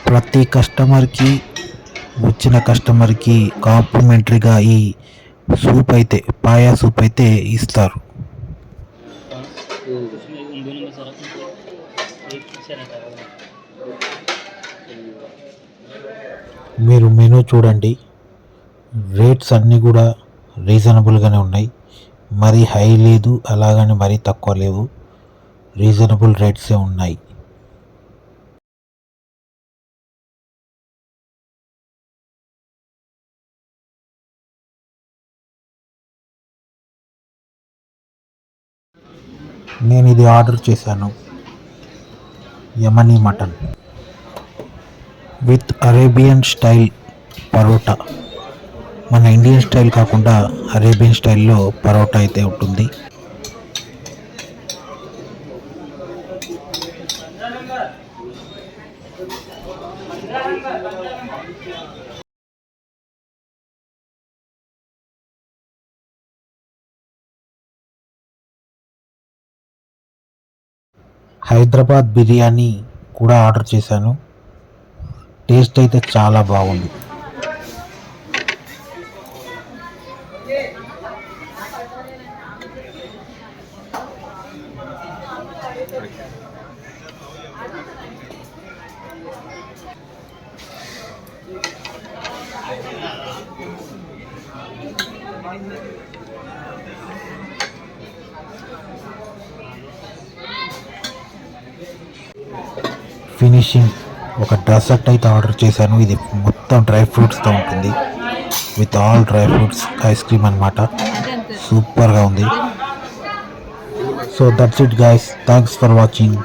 ప్రతి కస్టమర్కి వచ్చిన కస్టమర్కి కాంప్లిమెంటరీగా ఈ సూప్ అయితే పాయా సూప్ అయితే ఇస్తారు. మీరు మెనూ చూడండి, రేట్స్ అన్నీ కూడా రీజనబుల్గానే ఉన్నాయి. మరీ హై లేదు, అలాగని మరీ తక్కువ లేవు, రీజనబుల్ రేట్సే ఉన్నాయి. నేను ఇది ఆర్డర్ చేశాను, Yemeni mutton with Arabian style parotta. మన ఇండియన్ స్టైల్ కాకుండా అరేబియన్ స్టైల్లో పరోటా అయితే ఉంటుంది. హైదరాబాద్ బిర్యానీ కూడా ఆర్డర్ చేశాను. టేస్ట్ అయితే చాలా బాగుంది. ఫినిషింగ్ ఒక డెజర్ట్ అయితే ఆర్డర్ చేశాను. ఇది మొత్తం డ్రై ఫ్రూట్స్తో ఉంటుంది, with all dry fruits ice cream అనమాట. సూపర్గా ఉంది. So that's it guys, thanks for watching.